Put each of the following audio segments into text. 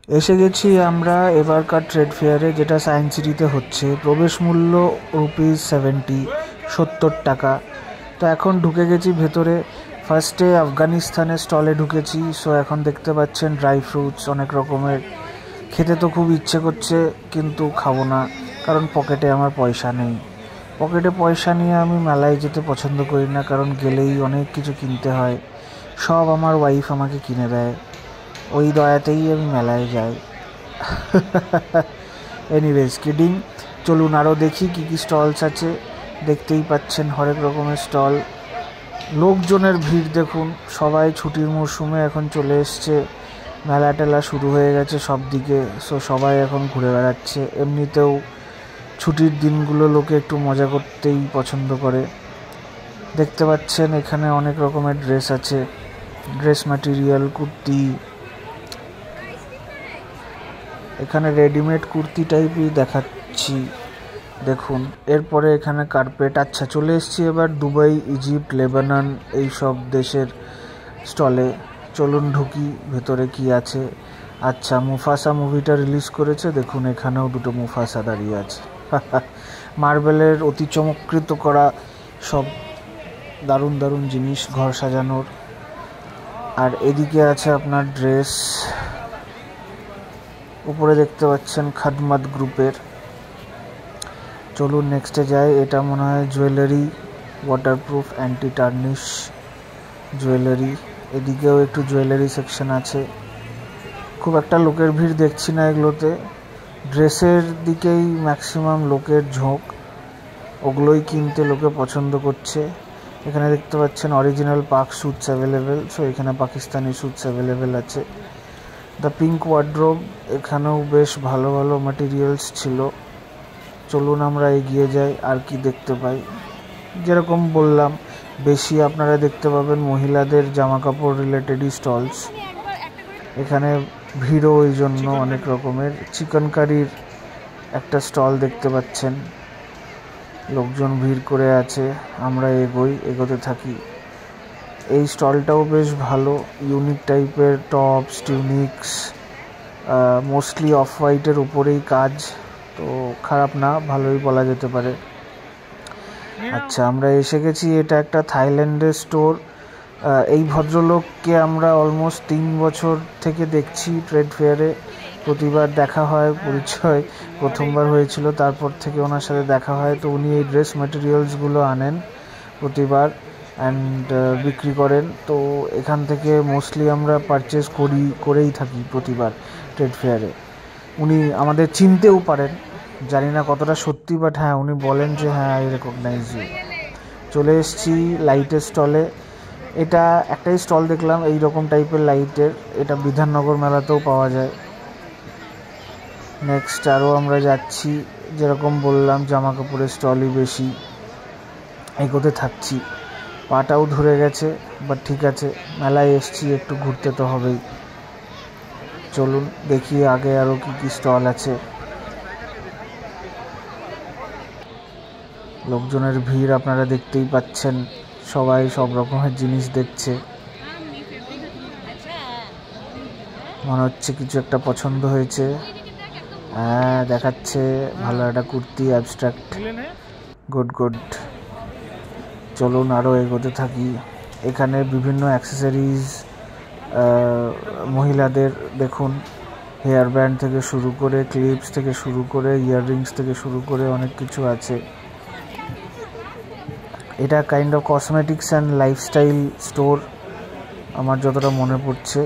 এসে গেছি আমরা এবারকার ট্রেড ফেয়ারে, যেটা সায়েন্স সিটিতে হচ্ছে। প্রবেশ মূল্য ₹70, 70 টাকা। তো এখন ঢুকে গেছি ভেতরে। ফার্স্টে আফগানিস্তানের স্টলে ঢুকেছি। সো এখন দেখতে পাচ্ছেন ড্রাই ফ্রুটস অনেক রকমের। খেতে তো খুব ইচ্ছে করছে, কিন্তু খাবো না, কারণ পকেটে আমার পয়সা নেই। পকেটে পয়সা নিয়ে আমি মেলায় যেতে পছন্দ করি না, কারণ গেলেই অনেক কিছু কিনতে হয়। সব আমার ওয়াইফ আমাকে কিনে দেয়, ওই দয়াতেই আমি মেলায় যাই। Anyways, kidding. চলুন আরও দেখি কী কী স্টলস আছে। দেখতেই পাচ্ছেন হরেক রকমের স্টল। লোকজনের ভিড় দেখুন, সবাই ছুটির মরশুমে এখন চলে এসছে। মেলা টেলা শুরু হয়ে গেছে সব দিকে। সো সবাই এখন ঘুরে বেড়াচ্ছে। এমনিতেও ছুটির দিনগুলো লোকে একটু মজা করতেই পছন্দ করে। দেখতে পাচ্ছেন এখানে অনেক রকমের ড্রেস আছে, ড্রেস ম্যাটেরিয়াল, কুর্তি। এখানে রেডিমেড কুর্তি টাইপই দেখাচ্ছি, দেখুন। এরপরে এখানে কার্পেট। আচ্ছা, চলে এসেছি এবার দুবাই, ইজিপ্ট, লেবানন এইসব দেশের স্টলে। চলুন ঢুকি ভেতরে কি আছে। আচ্ছা, মুফাসা মুভিটা রিলিজ করেছে, দেখুন এখানেও দুটো মুফাসা দাঁড়িয়ে আছে। মার্বেলের অতি চমৎকৃত করা সব দারুণ দারুণ জিনিস ঘর সাজানোর। আর এদিকে আছে আপনার ড্রেস। উপরে দেখতে পাচ্ছেন খাদমাত গ্রুপের। চলুন নেক্সটে যাই। এটা মনে হয় jewellery, waterproof, anti tarnish jewellery. এদিকেও একটু জুয়েলারি সেকশন আছে। খুব একটা লোকের ভিড় দেখছি না এগুলোতে। ড্রেসের দিকেই ম্যাক্সিমাম লোকের ঝোঁক, ওগুলোই কিনতে লোকে পছন্দ করছে। এখানে দেখতে পাচ্ছেন অরিজিনাল পাক স্যুটস অ্যাভেলেবেল। সো এখানে পাকিস্তানি স্যুটস অ্যাভেলেবেল আছে। দ্য পিঙ্ক ওয়ার্ড্রোব, এখানেও বেশ ভালো ভালো ম্যাটেরিয়ালস ছিল। চলুন আমরা এগিয়ে যাই, আর কি দেখতে পাই। যেরকম বললাম, বেশি আপনারা দেখতে পাবেন মহিলাদের জামা কাপড় রিলেটেডই স্টলস। এখানে ভিড়ও ওই জন্য অনেক রকমের। চিকেন কারির একটা স্টল দেখতে পাচ্ছেন, লোকজন ভিড় করে আছে। আমরা এগোতে থাকি। এই স্টলটাও বেশ ভালো, ইউনিক টাইপের টপস, টিউনিক্স, মোস্টলি অফ হোয়াইটের উপরেই কাজ। তো খারাপ না, ভালোই বলা যেতে পারে। আচ্ছা, আমরা এসে গেছি। এটা একটা থাইল্যান্ডের স্টোর। এই ভদ্রলোককে আমরা অলমোস্ট 3 বছর থেকে দেখছি ট্রেড ফেয়ারে। প্রতিবার দেখা হয়, পরিচয় প্রথমবার হয়েছিল, তারপর থেকে ওনার সাথে দেখা হয়। তো উনি এই ড্রেস ম্যাটেরিয়ালসগুলো আনেন প্রতিবার অ্যান্ড বিক্রি করেন। তো এখান থেকে মোস্টলি আমরা পারচেস করেই থাকি প্রতিবার ট্রেড ফেয়ারে। উনি আমাদের চিনতেও পারেন, জানি না কতটা সত্যি, বাট হ্যাঁ, উনি বলেন যে হ্যাঁ, আই রেকগনাইজ ইউ। চলে এসেছি লাইটের স্টলে। এটা একটাই স্টল দেখলাম এই রকম টাইপের লাইটের। এটা বিধাননগর মেলাতেও পাওয়া যায়। নেক্সট আরও আমরা যাচ্ছি। যেরকম বললাম, জামা কাপড়ের স্টলই বেশি। এগোতে থাকছি, পাটাও ধরে গেছে, বাট ঠিক আছে, মেলায় এসছি, একটু ঘুরতে তো হবেই। চলুন দেখি আগে আরও কী কী স্টল আছে। লোকজনের ভিড় আপনারা দেখতেই পাচ্ছেন, সবাই সব রকমের জিনিস দেখছে। মনে হচ্ছে কিছু একটা পছন্দ হয়েছে। হ্যাঁ, দেখাচ্ছে ভালো একটা কুর্তি, অ্যাবস্ট্রাক্ট। Good good. চলুন আরও এগোতে থাকি। এখানে বিভিন্ন অ্যাক্সেসরিজ, মহিলাদের দেখুন, হেয়ার ব্যান্ড থেকে শুরু করে, ক্লিপস থেকে শুরু করে, ইয়াররিংস থেকে শুরু করে অনেক কিছু আছে। এটা kind of cosmetics and lifestyle store আমার যতটা মনে পড়ছে।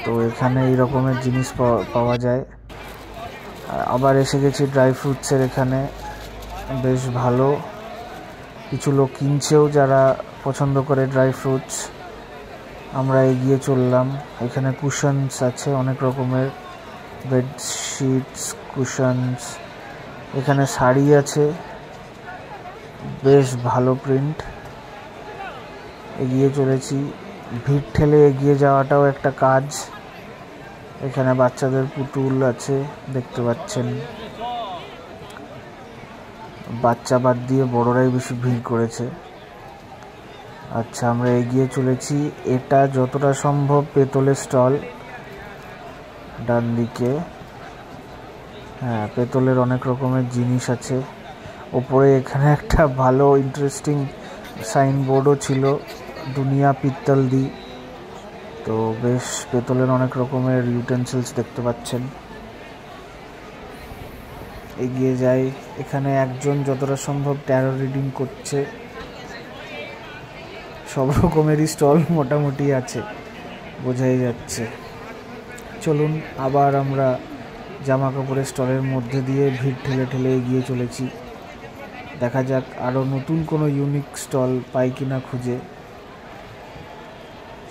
তো এখানে এই রকমের জিনিস পাওয়া যায়। আবার এসে গেছি ড্রাই ফ্রুটসের এখানে, বেশ ভালো। কিছু লোক কিনছেও যারা পছন্দ করে ড্রাই ফ্রুটস। আমরা এগিয়ে চললাম। এখানে কুশনস আছে অনেক রকমের, বেডশিটস, কুশনস। এখানে শাড়ি আছে, বেশ ভালো প্রিন্ট। এগিয়ে চলেছি। ভিড় ঠেলে এগিয়ে যাওয়াটাও একটা কাজ। এখানে বাচ্চাদের পুতুল আছে, দেখতে পাচ্ছেন। বাচ্চা বাদ দিয়ে বড়রাই বেশি ভিড় করেছে। আচ্ছা, আমরা এগিয়ে চলেছি। এটা যতটা সম্ভব পেতলের স্টল। ডান দিকে। হ্যাঁ, পেতলের অনেক রকমের জিনিস আছে। ওপরে এখানে একটা ভালো ইন্টারেস্টিং সাইনবোর্ডও ছিল, দুনিয়া পিত্তল দি। তো বেশ পেতলের অনেক রকমের ইউটেন্সিলস দেখতে পাচ্ছেন। এগিয়ে যাই। এখানে একজন যতটা সম্ভব ট্যারো রিডিং করছে। সব রকমেরই স্টল মোটামুটি আছে, বোঝাই যাচ্ছে। চলুন আবার আমরা জামা কাপড়ের স্টলের মধ্যে দিয়ে ভিড় ঠেলে ঠেলে এগিয়ে চলেছি। দেখা যাক আরও নতুন কোনো ইউনিক স্টল পাই কিনা খুঁজে।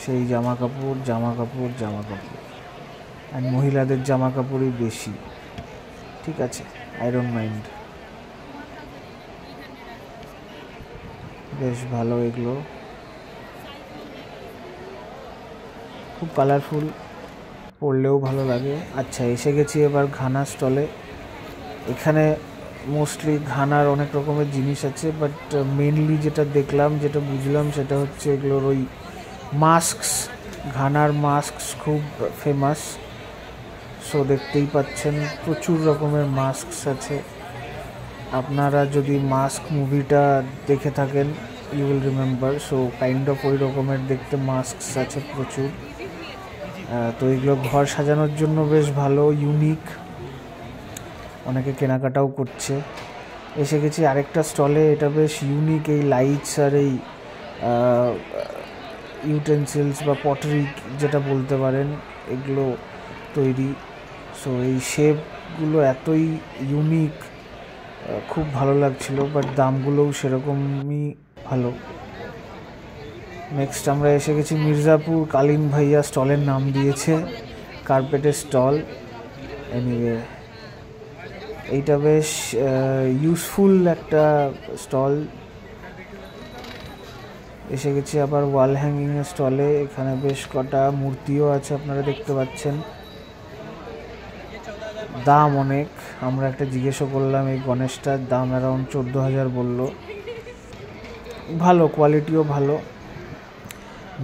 সেই জামা কাপড় জামা কাপড় জামা কাপড়, আর মহিলাদের জামা কাপড়ই বেশি। ঠিক আছে, আই ডোন্ট মাইন্ড। বেশ ভালো, এগুলো খুব কালারফুল, পরলেও ভালো লাগে। আচ্ছা, এসে গেছি এবার ঘানা স্টলে। এখানে মোস্টলি ঘানার অনেক রকমের জিনিস আছে, বাট মেনলি যেটা দেখলাম, যেটা বুঝলাম, সেটা হচ্ছে এগুলোর ওই মাস্কস। ঘানার মাস্কস খুব ফেমাস। সো দেখতেই পাচ্ছেন প্রচুর রকমের মাস্কস আছে। আপনারা যদি মাস্ক মুভিটা দেখে থাকেন, you will remember. So kind of ওই রকমের দেখতে মাস্কস আছে প্রচুর। তো এগুলো ঘর সাজানোর জন্য বেশ ভালো, ইউনিক, অনেকে কেনাকাটাও করছে। এসে গেছি আরেকটা স্টলে, এটা বেশ ইউনিক। এই লাইটস আর এই ইউটেন্সিলস বা পটারি যেটা বলতে পারেন, এগুলো তৈরি। সো এই শেপগুলো এতই ইউনিক, খুব ভালো লাগছিল, বাট দামগুলোও সেরকমই ভালো। নেক্সট আমরা এসে গেছি মির্জাপুর। কালীন ভাইয়া স্টলের নাম দিয়েছে, কার্পেটের স্টল। এনিওয়ে, এইটা বেশ ইউজফুল একটা স্টল। এসে গেছি আবার ওয়াল হ্যাঙ্গিংয়ের স্টলে। এখানে বেশ কটা মূর্তিও আছে, আপনারা দেখতে পাচ্ছেন। দাম অনেক। আমরা একটা জিজ্ঞেসও করলাম, এই গণেশটার দাম অ্যারাউন্ড 14,000 বললো। ভালো, কোয়ালিটিও ভালো।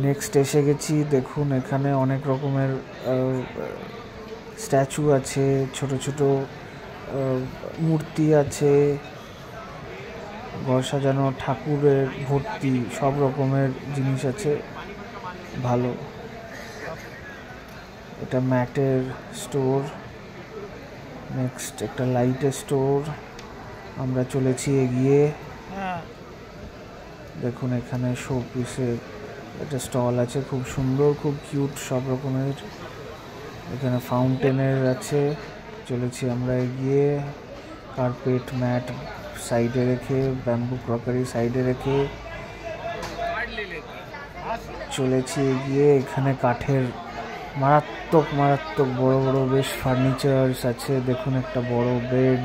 নেক্সট এসে গেছি, দেখুন এখানে অনেক রকমের স্ট্যাচু আছে, ছোট ছোট মূর্তি আছে, ঘর সাজানো ঠাকুরের ভর্তি, সব রকমের জিনিস আছে, ভালো। এটা ম্যাটের স্টোর। নেক্সট একটা লাইটের স্টোর। আমরা চলেছি এগিয়ে। দেখুন এখানে শো পিসের একটা স্টল আছে, খুব সুন্দর, খুব কিউট, সব রকমের। এখানে ফাউন্টেনের আছে। চলেছি আমরা এগিয়ে। কার্পেট ম্যাট সাইডে রেখে, ব্যাম্বু ক্রকারি সাইডে রেখে চলেছি এগিয়ে। এখানে কাঠের মারাত্মক মারাত্মক বড় বড় বেশ ফার্নিচার্স আছে। দেখুন একটা বড় বেড,